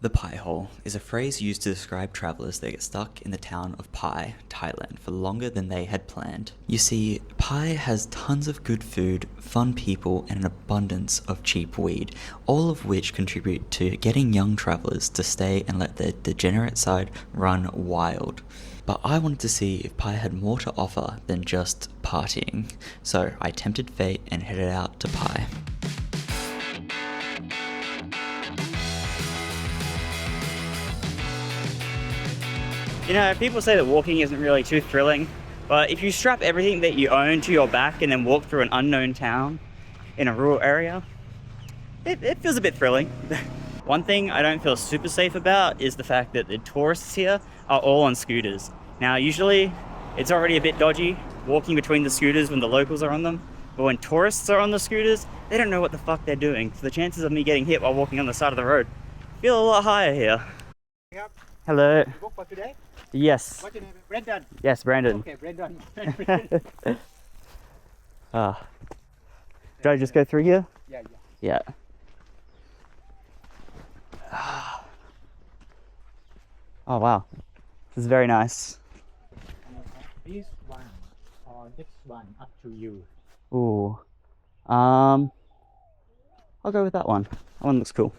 The pie hole is a phrase used to describe travelers that get stuck in the town of Pai, Thailand, for longer than they had planned. You see, Pai has tons of good food, fun people, and an abundance of cheap weed, all of which contribute to getting young travelers to stay and let their degenerate side run wild. But I wanted to see if Pai had more to offer than just partying, so I tempted fate and headed out to Pai. You know, people say that walking isn't really too thrilling, but if you strap everything that you own to your back and then walk through an unknown town in a rural area, it feels a bit thrilling. One thing I don't feel super safe about is the fact that the tourists here are all on scooters. Now, usually it's already a bit dodgy walking between the scooters when the locals are on them, but when tourists are on the scooters, they don't know what the fuck they're doing. So the chances of me getting hit while walking on the side of the road feel a lot higher here. Yep. Hello. You book for today? Yes. What's your name? Brendan. Yes, Brandon. Okay, Brendan. Should I just go through here? Yeah. Yeah. Oh wow, this is very nice. This one or this one, up to you. Ooh. I'll go with that one. That one looks cool.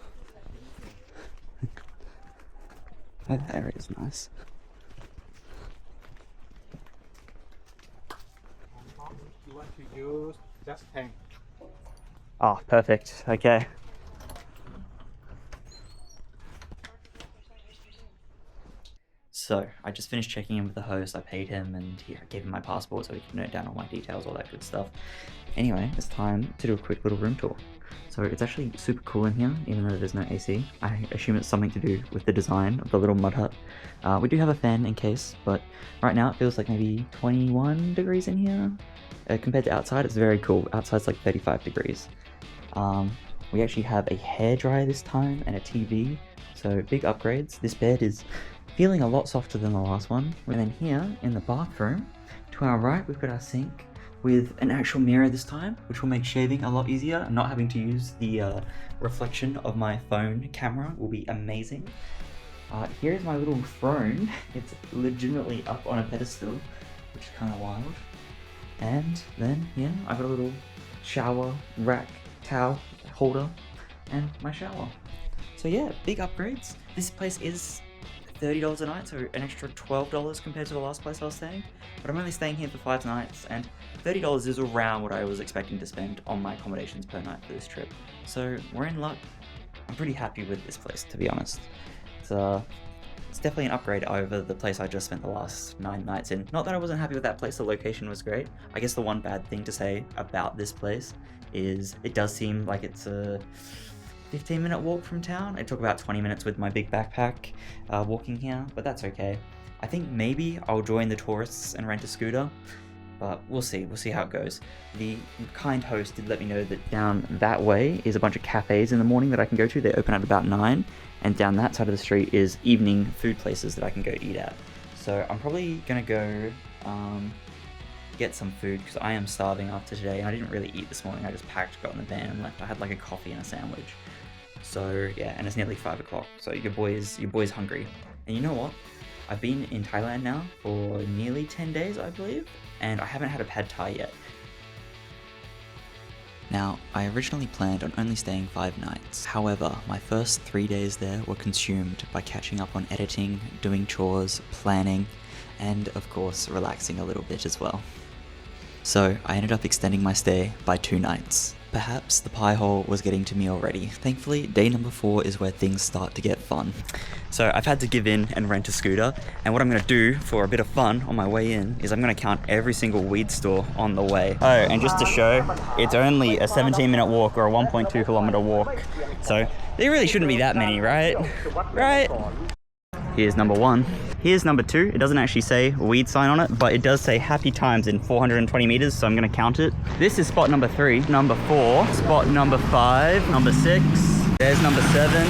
That area is nice. You want to use just 10. Oh, perfect. Okay. So, I just finished checking in with the host, I paid him, and I gave him my passport so he could note down all my details, all that good stuff. Anyway, it's time to do a quick little room tour. So it's actually super cool in here, even though there's no AC. I assume it's something to do with the design of the little mud hut. We do have a fan in case, but right now it feels like maybe 21 degrees in here. Compared to outside, it's very cool. Outside's like 35 degrees. We actually have a hairdryer this time and a TV, so big upgrades. This bed is feeling a lot softer than the last one. And then here in the bathroom, to our right, we've got our sink with an actual mirror this time, which will make shaving a lot easier, and not having to use the reflection of my phone camera will be amazing. Here's my little throne. It's legitimately up on a pedestal, which is kind of wild. And then, yeah, I've got a little shower rack, towel holder, and my shower. So yeah, big upgrades. This place is $30 a night, so an extra $12 compared to the last place I was staying. But I'm only staying here for 5 nights, and $30 is around what I was expecting to spend on my accommodations per night for this trip. So we're in luck. I'm pretty happy with this place, to be honest. It's definitely an upgrade over the place I just spent the last 9 nights in. Not that I wasn't happy with that place, the location was great. I guess the one bad thing to say about this place is it does seem like it's a 15-minute walk from town. It took about 20 minutes with my big backpack walking here, but that's okay. I think maybe I'll join the tourists and rent a scooter, but we'll see how it goes. The kind host did let me know that down that way is a bunch of cafes in the morning that I can go to. They open at about 9, and down that side of the street is evening food places that I can go eat at. So I'm probably gonna go get some food because I am starving after today, and I didn't really eat this morning. I just packed, got in the van and left. I had like a coffee and a sandwich. So yeah, and it's nearly 5 o'clock, so your boy's hungry. And you know what? I've been in Thailand now for nearly 10 days, I believe, and I haven't had a pad thai yet. Now, I originally planned on only staying 5 nights. However, my first 3 days there were consumed by catching up on editing, doing chores, planning, and of course, relaxing a little bit as well. So I ended up extending my stay by 2 nights. Perhaps the pie hole was getting to me already. Thankfully, day number 4 is where things start to get fun. So I've had to give in and rent a scooter, and what I'm gonna do for a bit of fun on my way in is I'm gonna count every single weed store on the way. Oh, and just to show, it's only a 17-minute walk or a 1.2 kilometer walk. So there really shouldn't be that many, right? Right? Here's number 1. Here's number 2. It doesn't actually say weed sign on it, but it does say happy times in 420 meters, so I'm gonna count it. This is spot number 3, number 4, spot number 5, number 6, there's number 7,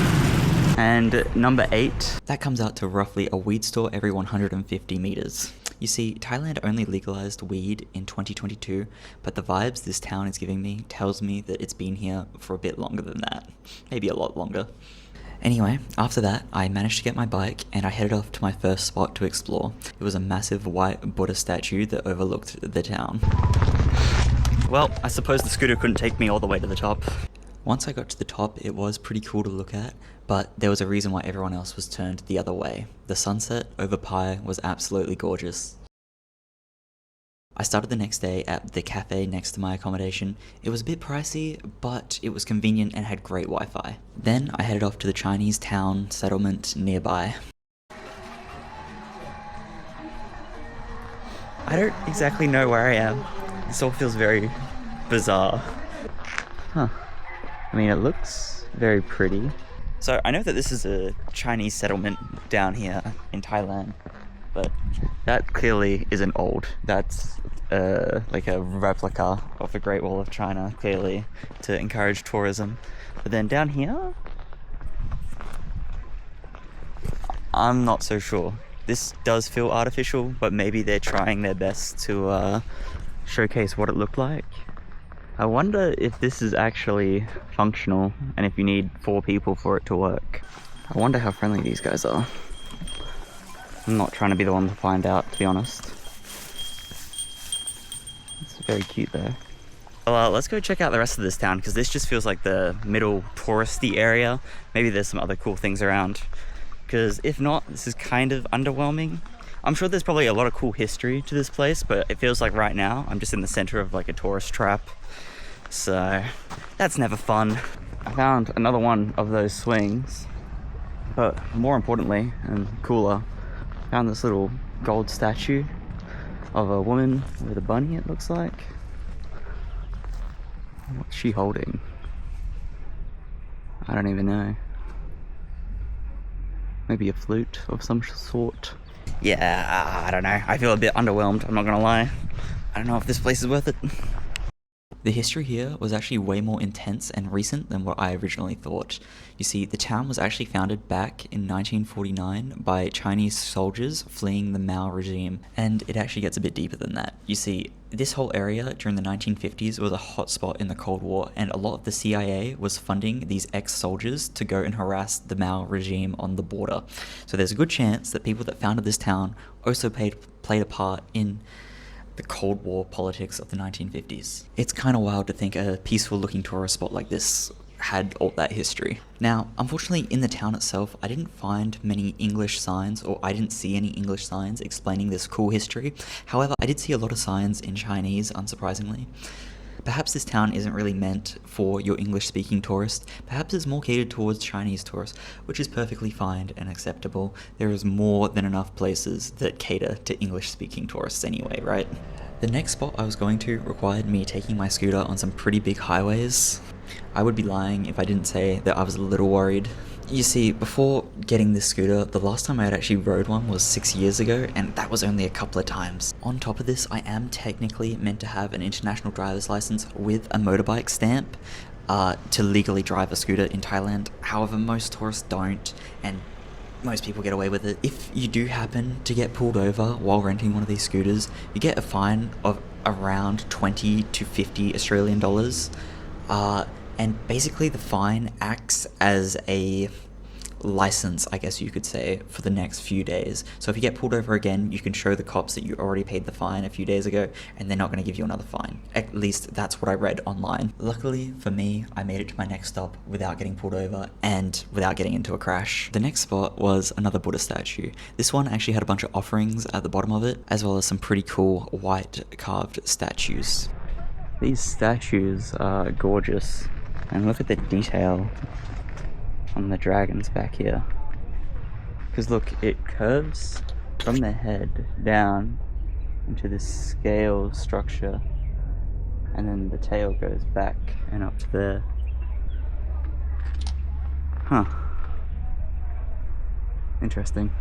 and number 8. That comes out to roughly a weed store every 150 meters. You see, Thailand only legalized weed in 2022, but the vibes this town is giving me tells me that it's been here for a bit longer than that. Maybe a lot longer. Anyway, after that, I managed to get my bike and I headed off to my first spot to explore. It was a massive white Buddha statue that overlooked the town. Well, I suppose the scooter couldn't take me all the way to the top. Once I got to the top, it was pretty cool to look at, but there was a reason why everyone else was turned the other way. The sunset over Pai was absolutely gorgeous. I started the next day at the cafe next to my accommodation. It was a bit pricey, but it was convenient and had great Wi-Fi. Then I headed off to the Chinese town settlement nearby. I don't exactly know where I am. This all feels very bizarre. Huh. I mean, it looks very pretty. So I know that this is a Chinese settlement down here in Thailand, but that clearly isn't old. That's like a replica of the Great Wall of China, clearly, to encourage tourism. But then down here, I'm not so sure. This does feel artificial, but maybe they're trying their best to showcase what it looked like. I wonder if this is actually functional and if you need 4 people for it to work. I wonder how friendly these guys are. I'm not trying to be the one to find out, to be honest. It's very cute though. Well, let's go check out the rest of this town, because this just feels like the middle touristy area. Maybe there's some other cool things around, because if not, this is kind of underwhelming. I'm sure there's probably a lot of cool history to this place, but it feels like right now I'm just in the center of like a tourist trap. So that's never fun. I found another one of those swings, but more importantly and cooler, I found this little gold statue of a woman with a bunny, it looks like. What's she holding? I don't even know. Maybe a flute of some sort. Yeah, I don't know. I feel a bit underwhelmed, I'm not gonna lie. I don't know if this place is worth it. The history here was actually way more intense and recent than what I originally thought. You see, the town was actually founded back in 1949 by Chinese soldiers fleeing the Mao regime, and it actually gets a bit deeper than that. You see, this whole area during the 1950s was a hotspot in the Cold War, and a lot of the CIA was funding these ex-soldiers to go and harass the Mao regime on the border. So there's a good chance that people that founded this town also played a part in the Cold War politics of the 1950s. It's kind of wild to think a peaceful looking tourist spot like this had all that history. Now, unfortunately in the town itself, I didn't find many English signs, or I didn't see any English signs explaining this cool history. However, I did see a lot of signs in Chinese, unsurprisingly. Perhaps this town isn't really meant for your English-speaking tourist. Perhaps it's more catered towards Chinese tourists, which is perfectly fine and acceptable. There is more than enough places that cater to English-speaking tourists anyway, right? The next spot I was going to required me taking my scooter on some pretty big highways. I would be lying if I didn't say that I was a little worried. You see, before getting this scooter, the last time I had actually rode one was 6 years ago, and that was only a couple of times. On top of this, I am technically meant to have an international driver's license with a motorbike stamp to legally drive a scooter in Thailand. However, most tourists don't, and most people get away with it. If you do happen to get pulled over while renting one of these scooters, you get a fine of around 20 to 50 Australian dollars. And basically the fine acts as a license, I guess you could say, for the next few days. So if you get pulled over again, you can show the cops that you already paid the fine a few days ago, and they're not going to give you another fine. At least that's what I read online. Luckily for me, I made it to my next stop without getting pulled over and without getting into a crash. The next spot was another Buddha statue. This one actually had a bunch of offerings at the bottom of it, as well as some pretty cool white carved statues. These statues are gorgeous. And look at the detail on the dragons back here. Because look, it curves from the head down into this scale structure. And then the tail goes back and up to there. Huh. Interesting.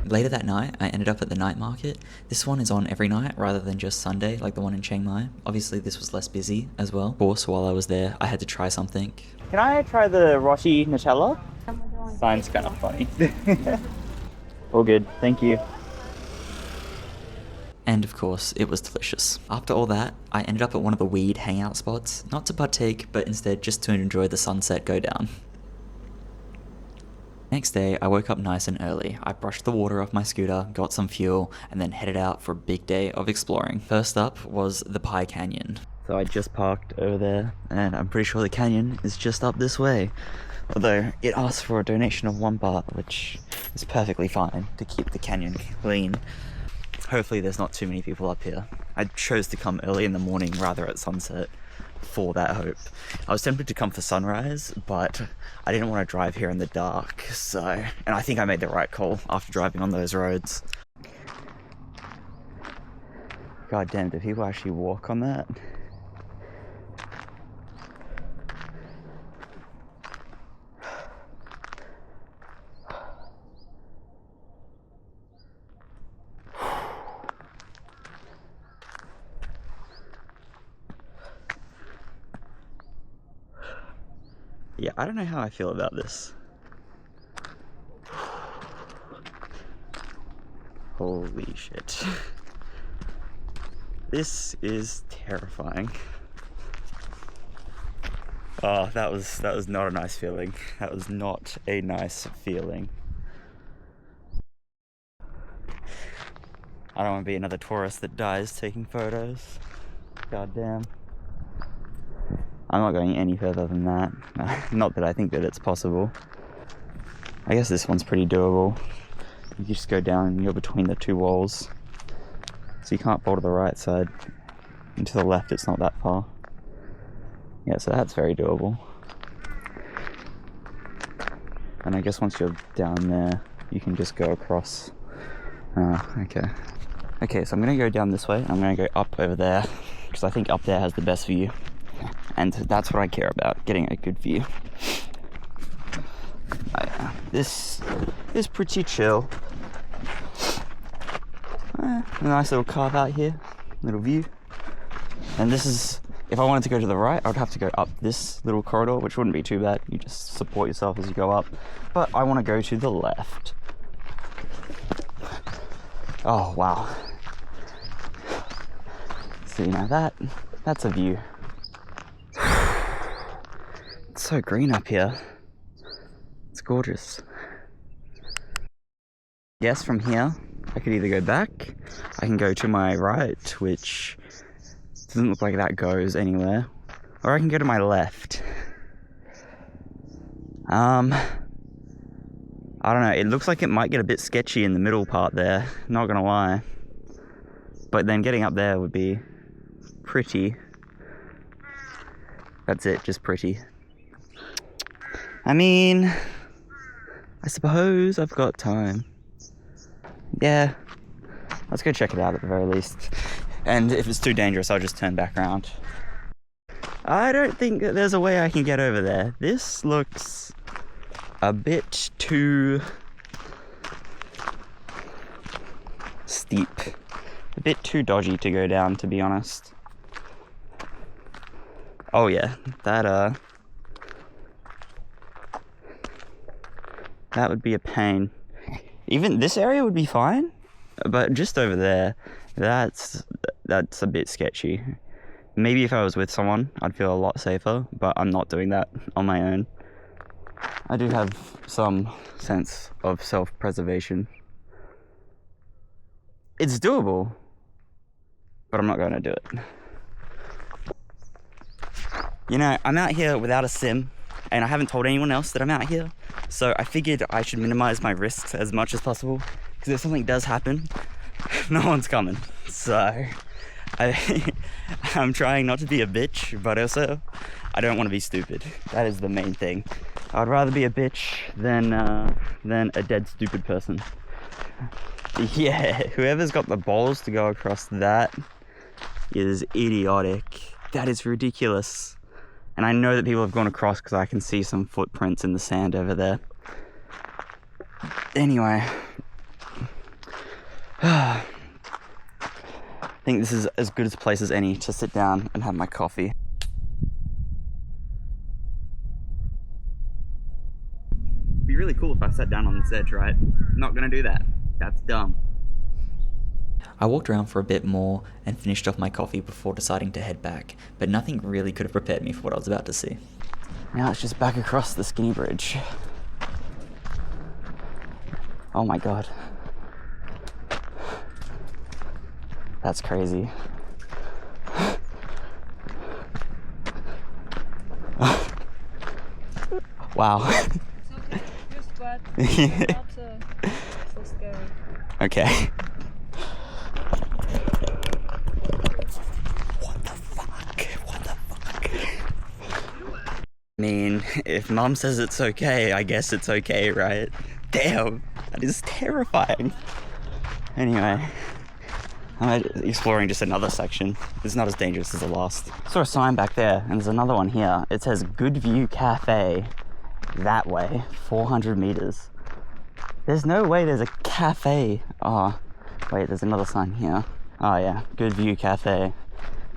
Later that night, I ended up at the night market. This one is on every night rather than just Sunday like the one in Chiang Mai. Obviously this was less busy as well. Of course, while I was there, I had to try something. Can I try the roti Nutella? Sign's kind of funny. All good, thank you. And of course, it was delicious. After all that, I ended up at one of the weed hangout spots, not to partake, but instead just to enjoy the sunset go down. Next day, I woke up nice and early. I brushed the water off my scooter, got some fuel, and then headed out for a big day of exploring. First up was the Pi Canyon. So I just parked over there, and I'm pretty sure the canyon is just up this way. Although it asks for a donation of 1 baht, which is perfectly fine to keep the canyon clean. Hopefully there's not too many people up here. I chose to come early in the morning rather at sunset for that hope. I was tempted to come for sunrise, but I didn't want to drive here in the dark, so... And I think I made the right call after driving on those roads. God damn, do people actually walk on that? Yeah, I don't know how I feel about this. Holy shit. This is terrifying. Oh, that was not a nice feeling. That was not a nice feeling. I don't want to be another tourist that dies taking photos. God damn. I'm not going any further than that. Not that I think that it's possible. I guess this one's pretty doable. You just go down and you're between the 2 walls. So you can't fall to the right side. And to the left it's not that far. Yeah, so that's very doable. And I guess once you're down there, you can just go across. Okay. Okay, so I'm gonna go down this way. I'm gonna go up over there, because I think up there has the best view. And that's what I care about, getting a good view. This is pretty chill. A nice little carve out here, little view. And this is, if I wanted to go to the right, I would have to go up this little corridor, which wouldn't be too bad. You just support yourself as you go up. But I want to go to the left. Oh, wow. See, now that's a view. It's so green up here. It's gorgeous. Yes, from here, I could either go back, I can go to my right, which doesn't look like that goes anywhere, or I can go to my left. I don't know, it looks like it might get a bit sketchy in the middle part there, not gonna lie. But then getting up there would be pretty. That's it, just pretty. I mean, I suppose I've got time. Yeah, let's go check it out at the very least. And if it's too dangerous, I'll just turn back around. I don't think that there's a way I can get over there. This looks a bit too steep. A bit too dodgy to go down, to be honest. Oh yeah, that would be a pain. Even this area would be fine, but just over there, that's a bit sketchy. Maybe if I was with someone, I'd feel a lot safer, but I'm not doing that on my own. I do have some sense of self-preservation. It's doable, but I'm not going to do it. You know, I'm out here without a sim, and I haven't told anyone else that I'm out here, so I figured I should minimize my risks as much as possible, because if something does happen, no one's coming. So I'm trying not to be a bitch, but also I don't want to be stupid. That is the main thing. I'd rather be a bitch than a dead stupid person. Yeah, whoever's got the balls to go across that is idiotic. That is ridiculous. And I know that people have gone across because I can see some footprints in the sand over there. Anyway. I think this is as good a place as any to sit down and have my coffee. It'd be really cool if I sat down on this edge, right? I'm not gonna do that. That's dumb. I walked around for a bit more and finished off my coffee before deciding to head back, but nothing really could have prepared me for what I was about to see. Now it's just back across the skinny bridge. Oh my god. That's crazy. Wow. It's okay, just but not so scary. Okay. What the fuck? What the fuck? I mean, if mom says it's okay, I guess it's okay, right? Damn, that is terrifying. Anyway, I'm exploring just another section. It's not as dangerous as the last. Saw a sign back there, and there's another one here. It says Good View Cafe that way, 400 meters. There's no way there's a cafe. Oh, wait, there's another sign here. Oh yeah, Good View Cafe.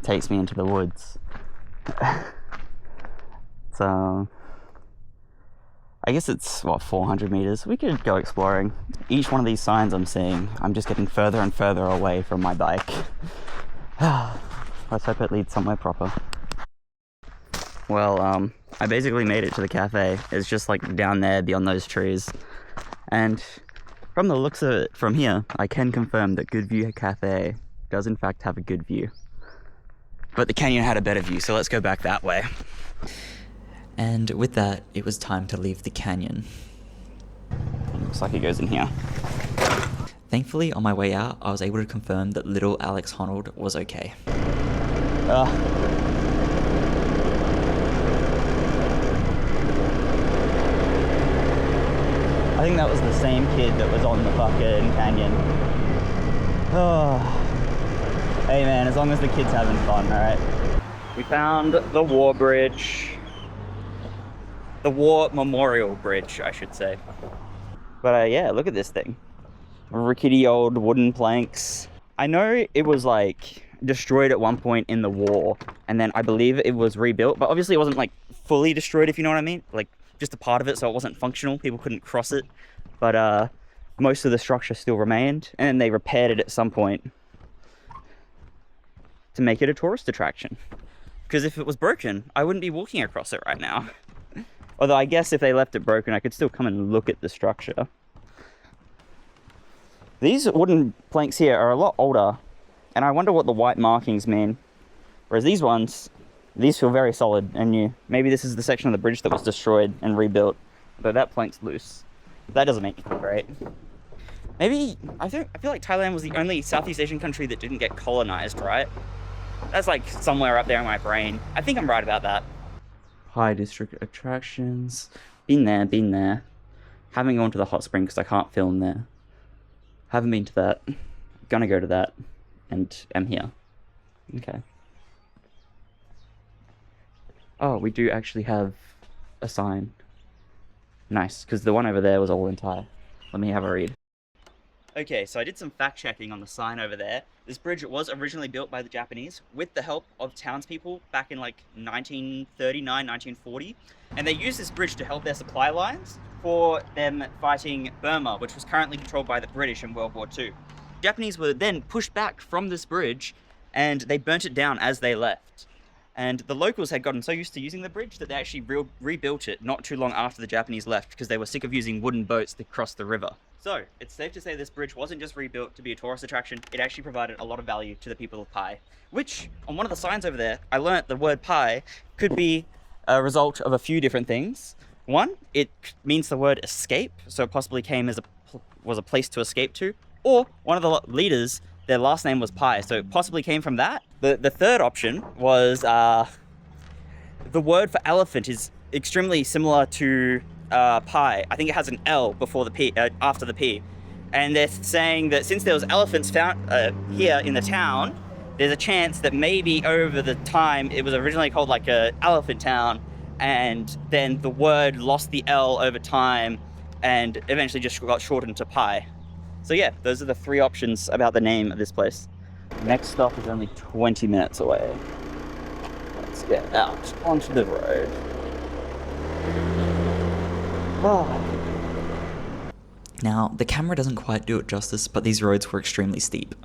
Takes me into the woods. So, I guess it's, what, 400 meters? We could go exploring. Each one of these signs I'm seeing, I'm just getting further and further away from my bike. Let's hope it leads somewhere proper. Well, I basically made it to the cafe. It's just like down there beyond those trees. And from the looks of it from here, I can confirm that Good View Cafe does in fact have a good view. But the canyon had a better view, so let's go back that way. And with that, it was time to leave the canyon. Looks like it goes in here. Thankfully, on my way out, I was able to confirm that little Alex Honnold was okay. I think that was the same kid that was on the fucking canyon. Oh. Hey man, as long as the kid's having fun, alright? We found the war bridge. The War Memorial Bridge, I should say. But yeah, look at this thing. Rickety old wooden planks. I know it was like destroyed at one point in the war, and then I believe it was rebuilt, but obviously it wasn't like fully destroyed, if you know what I mean. Like just a part of it, so it wasn't functional. People couldn't cross it. But most of the structure still remained, and then they repaired it at some point to make it a tourist attraction. Because if it was broken, I wouldn't be walking across it right now. Although I guess if they left it broken, I could still come and look at the structure. These wooden planks here are a lot older, and I wonder what the white markings mean. Whereas these ones, these feel very solid and new. Maybe this is the section of the bridge that was destroyed and rebuilt, but that plank's loose. That doesn't make me feel great. Maybe, I feel like Thailand was the only Southeast Asian country that didn't get colonized, right? That's like somewhere up there in my brain. I think I'm right about that. High district attractions. Been there. Haven't gone to the hot spring because I can't film there. Haven't been to that. Gonna go to that. And am here. Okay. Oh, we do actually have a sign. Nice, because the one over there was all in Thai. Let me have a read. Okay, so I did some fact checking on the sign over there. This bridge was originally built by the Japanese with the help of townspeople back in like 1939, 1940. And they used this bridge to help their supply lines for them fighting Burma, which was currently controlled by the British in World War II. Japanese were then pushed back from this bridge and they burnt it down as they left. And the locals had gotten so used to using the bridge that they actually rebuilt it not too long after the Japanese left because they were sick of using wooden boats to cross the river. So, it's safe to say this bridge wasn't just rebuilt to be a tourist attraction, it actually provided a lot of value to the people of Pai. Which, on one of the signs over there, I learnt the word Pai could be a result of a few different things. One, it means the word escape, so it possibly came as was a place to escape to. Or, one of the leaders, their last name was Pai, so it possibly came from that. The third option was the word for elephant is extremely similar to Pai. I think it has an L before the P, after the P. And they're saying that since there was elephants found here in the town, there's a chance that maybe over the time it was originally called like a elephant town, and then the word lost the L over time and eventually just got shortened to Pai. So yeah, those are the three options about the name of this place. Next stop is only 20 minutes away. Let's get out onto the road. Now, the camera doesn't quite do it justice, but these roads were extremely steep.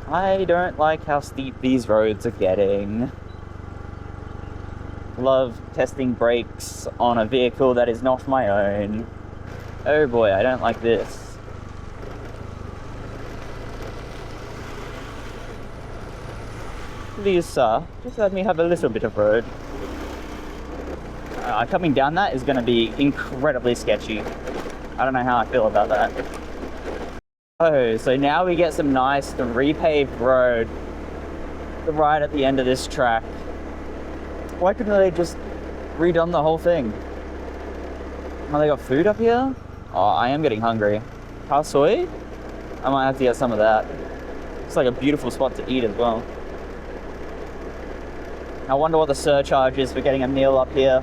I don't like how steep these roads are getting. Love testing brakes on a vehicle that is not my own. Oh boy, I don't like this. Please, sir, just let me have a little bit of road. Coming down that is going to be incredibly sketchy. I don't know how I feel about that. Oh, so now we get some nice repaved road right at the end of this track. Why couldn't they just redone the whole thing? Oh, they got food up here? Oh, I am getting hungry. Khao soi? I might have to get some of that. It's like a beautiful spot to eat as well. I wonder what the surcharge is for getting a meal up here.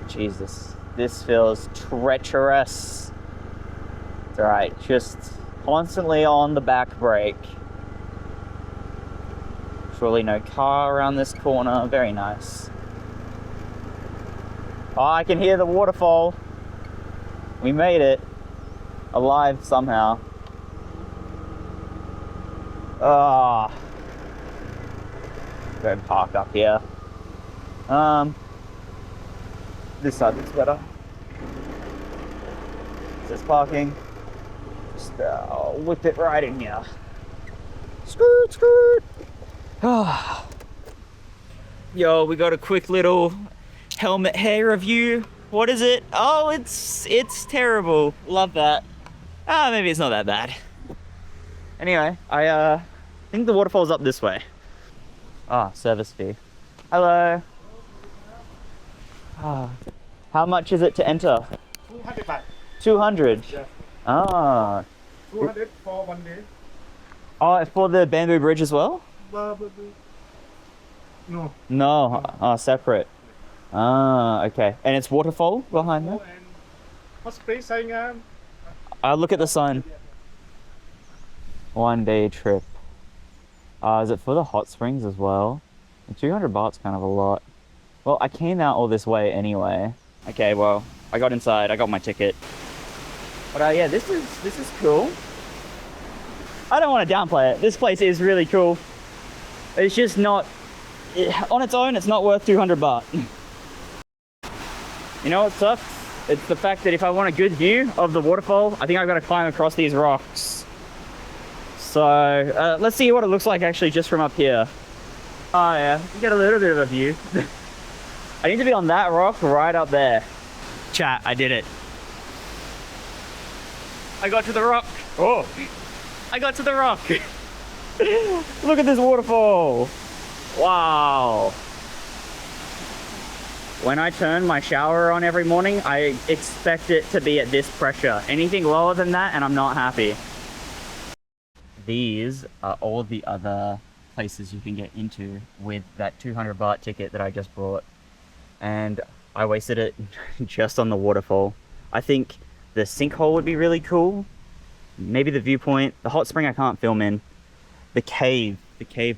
Jesus, this feels treacherous. It's alright, just constantly on the back brake. Surely no car around this corner, very nice. Oh, I can hear the waterfall. We made it. Alive somehow. Ah. Go and park up here. This side looks better. This parking. Just whip it right in here. Skirt, skirt. Yo, we got a quick little helmet hair review. What is it? Oh, it's terrible. Love that. Maybe it's not that bad. Anyway, I think the waterfall's up this way. Service fee. Hello. How much is it to enter? 200 baht. 200? Yeah. 200 for 1 day. Oh, for the bamboo bridge as well? No. No, separate. Okay. And it's waterfall behind there? Hot spring saying I'll look at the sign. 1 day trip. Is it for the hot springs as well? 200 baht's kind of a lot. Well, I came out all this way anyway. Okay, well, I got inside, I got my ticket. But yeah, this is cool. I don't want to downplay it. This place is really cool. It's just not, on its own, it's not worth 200 baht. You know what sucks? It's the fact that if I want a good view of the waterfall, I think I've got to climb across these rocks. So, let's see what it looks like actually just from up here. Oh yeah, you get a little bit of a view. I need to be on that rock right up there. Chat, I did it. I got to the rock. Oh, I got to the rock. Look at this waterfall. Wow. When I turn my shower on every morning, I expect it to be at this pressure. Anything lower than that and I'm not happy. These are all the other places you can get into with that 200 baht ticket that I just bought. And I wasted it just on the waterfall. I think the sinkhole would be really cool. Maybe the viewpoint. The hot spring I can't film in. The cave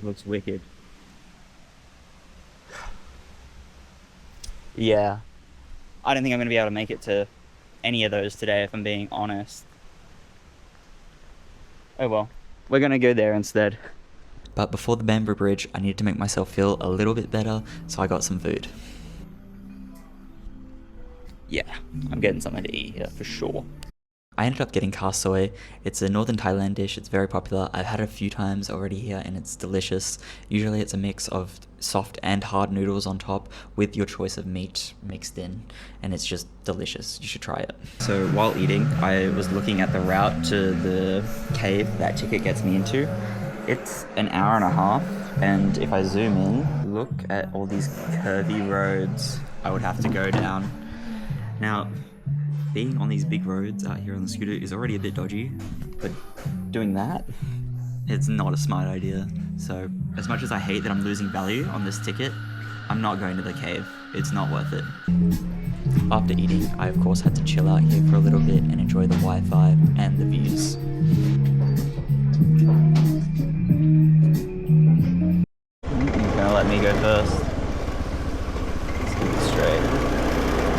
looks wicked. Yeah. I don't think I'm going to be able to make it to any of those today if I'm being honest. Oh well. We're going to go there instead. But before the bamboo bridge, I needed to make myself feel a little bit better, so I got some food. Yeah, I'm getting something to eat here for sure. I ended up getting khao soi. It's a northern Thailand dish. It's very popular. I've had it a few times already here and it's delicious. Usually it's a mix of soft and hard noodles on top with your choice of meat mixed in, and it's just delicious. You should try it. So while eating, I was looking at the route to the cave that ticket gets me into. It's an hour and a half, and if I zoom in, look at all these curvy roads I would have to go down. Now, being on these big roads out here on the scooter is already a bit dodgy, but doing that, it's not a smart idea. So as much as I hate that I'm losing value on this ticket, I'm not going to the cave. It's not worth it. After eating, I of course had to chill out here for a little bit and enjoy the Wi-Fi and the views. You're gonna let me go first. Let's keep it straight.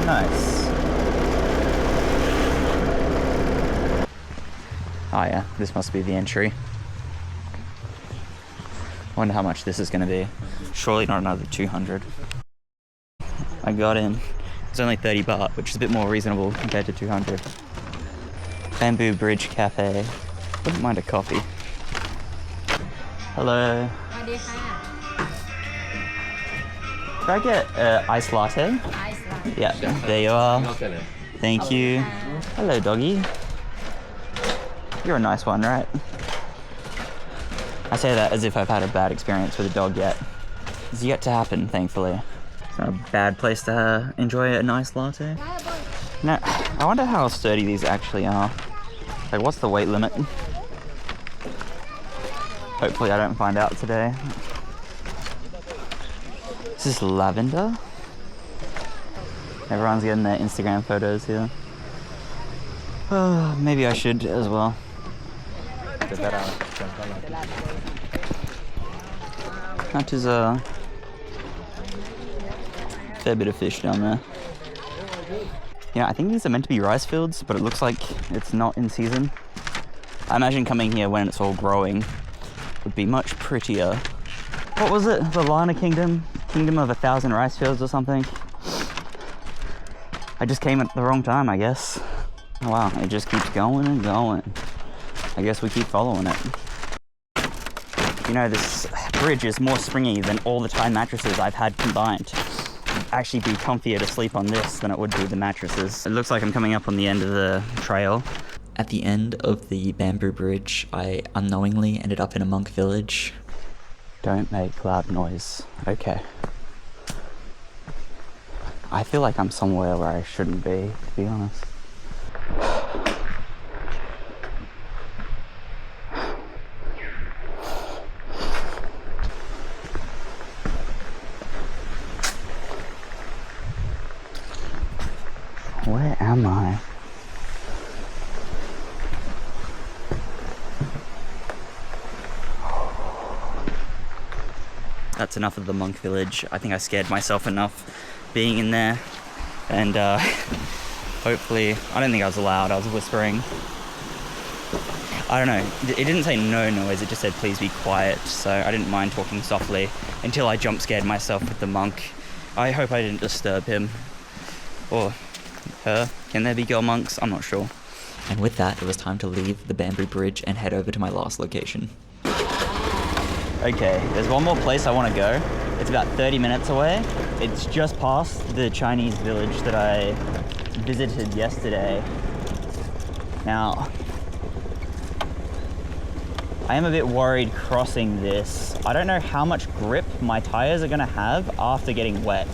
Nice. Oh yeah, this must be the entry. Wonder how much this is gonna be. Surely not another 200. I got in. It's only 30 baht, which is a bit more reasonable compared to 200. Bamboo Bridge Cafe. Wouldn't mind a coffee. Hello. Could I get an iced latte? Yeah, there you are. Thank you. Hello, doggy. You're a nice one, right? I say that as if I've had a bad experience with a dog yet. It's yet to happen, thankfully. It's not a bad place to enjoy a nice latte. Now, I wonder how sturdy these actually are. Like, what's the weight limit? Hopefully I don't find out today. Is this lavender? Everyone's getting their Instagram photos here. Maybe I should as well. That is a fair bit of fish down there. I think these are meant to be rice fields, but it looks like it's not in season. I imagine coming here when it's all growing would be much prettier. What was it? The Lana Kingdom? Kingdom of 1,000 rice fields or something? I just came at the wrong time, I guess. Oh, wow, it just keeps going and going. I guess we keep following it. This bridge is more springy than all the Thai mattresses I've had combined. It'd actually be comfier to sleep on this than it would be the mattresses. It looks like I'm coming up on the end of the trail. At the end of the bamboo bridge, I unknowingly ended up in a monk village. Don't make loud noise. Okay. I feel like I'm somewhere where I shouldn't be, to be honest. Where am I? That's enough of the monk village. I think I scared myself enough being in there. And hopefully, I don't think I was loud, I was whispering. I don't know, it didn't say no noise, it just said please be quiet. So I didn't mind talking softly until I jump scared myself with the monk. I hope I didn't disturb him. Or her. Can there be girl monks? I'm not sure. And with that, it was time to leave the bamboo bridge and head over to my last location. Okay, there's one more place I want to go. It's about 30 minutes away. It's just past the Chinese village that I visited yesterday. Now, I am a bit worried crossing this. I don't know how much grip my tires are gonna have after getting wet.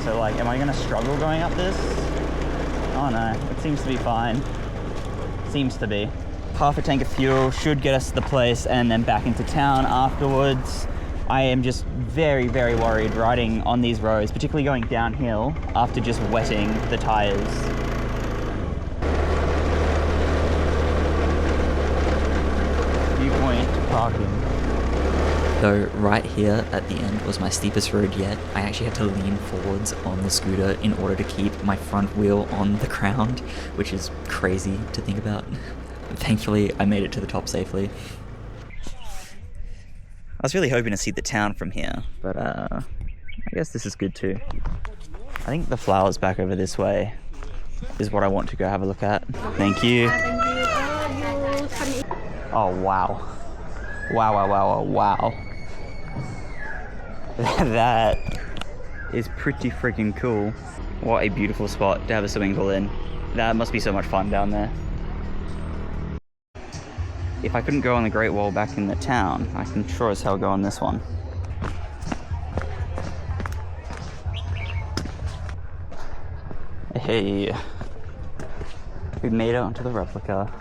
So like, am I gonna struggle going up this? Oh no, it seems to be fine. Seems to be. Half a tank of fuel should get us to the place and then back into town afterwards. I am just very, very worried riding on these roads, particularly going downhill after just wetting the tires. Viewpoint parking. So right here at the end was my steepest road yet. I actually had to lean forwards on the scooter in order to keep my front wheel on the ground, which is crazy to think about. Thankfully, I made it to the top safely. I was really hoping to see the town from here, but I guess this is good too. I think the flowers back over this way is what I want to go have a look at. Thank you. Oh, wow. Wow, wow, wow, wow, wow. That is pretty freaking cool. What a beautiful spot to have a swimming pool in. That must be so much fun down there. If I couldn't go on the Great Wall back in the town, I can sure as hell go on this one. Hey, we've made it onto the replica.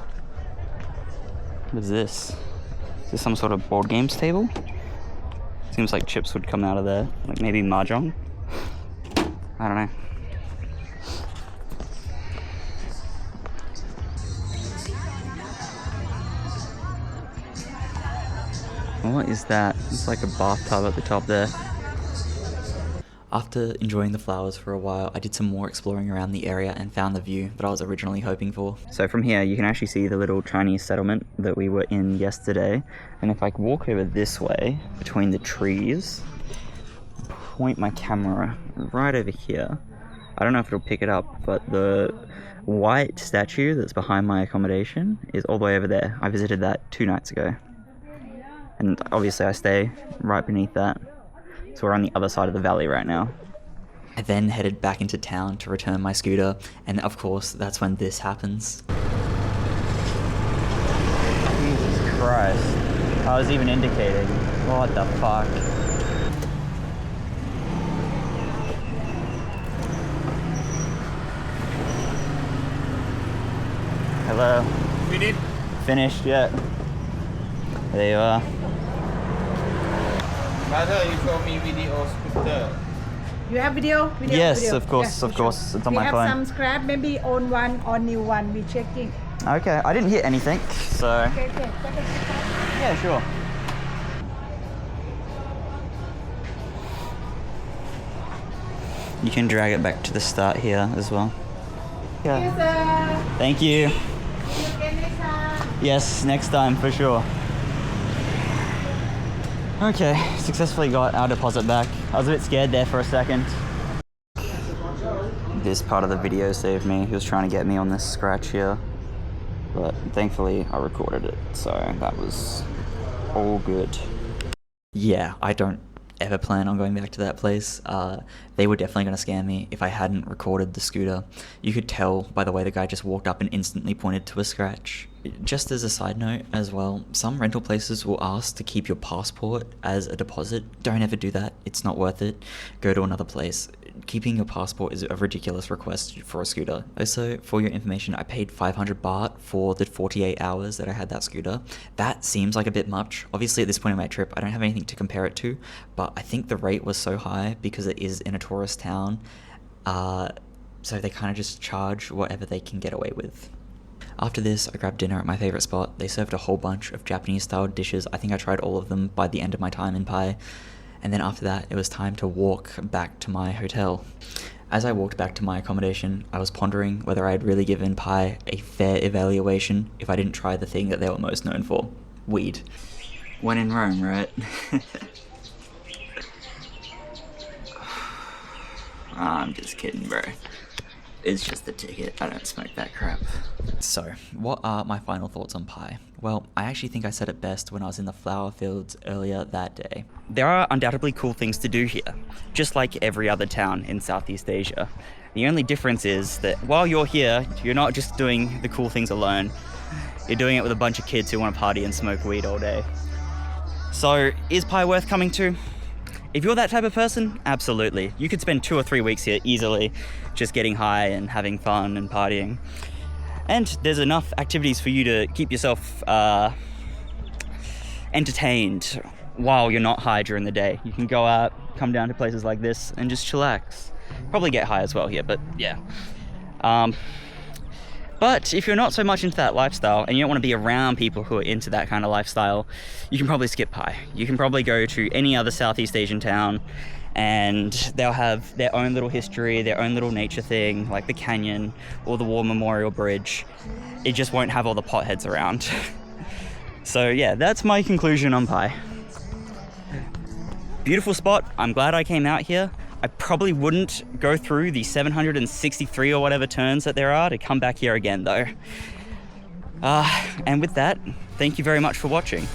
What is this? Is this some sort of board games table? Seems like chips would come out of there, like maybe mahjong. I don't know. What is that? It's like a bathtub at the top there. After enjoying the flowers for a while, I did some more exploring around the area and found the view that I was originally hoping for. So from here, you can actually see the little Chinese settlement that we were in yesterday. And if I walk over this way, between the trees, point my camera right over here. I don't know if it'll pick it up, but the white statue that's behind my accommodation is all the way over there. I visited that 2 nights ago. And obviously I stay right beneath that. So we're on the other side of the valley right now. I then headed back into town to return my scooter, and of course, that's when this happens. Jesus Christ. I was even indicating. What the fuck? Hello. Finished yet? There you are. Father, you show me video scooter. You have video? Yes, video. of course, Yeah, of course. It's on we my have phone. some scrap, maybe on one or new one. We checking. Okay, I didn't hit anything, so Okay, okay. yeah, sure. You can drag it back to the start here as well. Yeah. Yes, sir. Thank you. See you again next time. Yes, next time for sure. Okay, successfully got our deposit back. I was a bit scared there for a second. This part of the video saved me. He was trying to get me on this scratch here, but thankfully I recorded it, so that was all good. Yeah, I don't ever plan on going back to that place. They were definitely going to scam me if I hadn't recorded the scooter. You could tell by the way the guy just walked up and instantly pointed to a scratch. Just as a side note as well, some rental places will ask to keep your passport as a deposit. Don't ever do that. It's not worth it. Go to another place. Keeping your passport is a ridiculous request for a scooter. Also, for your information, I paid 500 baht for the 48 hours that I had that scooter. That seems like a bit much. Obviously, at this point in my trip, I don't have anything to compare it to, but I think the rate was so high because it is in a tourist town. So they kind of just charge whatever they can get away with. After this, I grabbed dinner at my favorite spot. They served a whole bunch of Japanese-style dishes. I think I tried all of them by the end of my time in Pai. And then after that, it was time to walk back to my hotel. As I walked back to my accommodation, I was pondering whether I had really given Pai a fair evaluation if I didn't try the thing that they were most known for, weed. When in Rome, right? I'm just kidding, bro. It's just the ticket. I don't smoke that crap. So, what are my final thoughts on Pai? Well, I actually think I said it best when I was in the flower fields earlier that day. There are undoubtedly cool things to do here, just like every other town in Southeast Asia. The only difference is that while you're here, you're not just doing the cool things alone. You're doing it with a bunch of kids who want to party and smoke weed all day. So, is Pai worth coming to? If you're that type of person, absolutely. You could spend 2 or 3 weeks here easily, just getting high and having fun and partying. And there's enough activities for you to keep yourself entertained while you're not high during the day. You can go out, come down to places like this and just chillax. Probably get high as well here, but yeah. But if you're not so much into that lifestyle and you don't want to be around people who are into that kind of lifestyle, you can probably skip Pai. You can probably go to any other Southeast Asian town and they'll have their own little history, their own little nature thing, like the canyon or the War Memorial Bridge. It just won't have all the potheads around. So yeah, that's my conclusion on Pai. Beautiful spot. I'm glad I came out here. I probably wouldn't go through the 763 or whatever turns that there are to come back here again though. And with that, thank you very much for watching.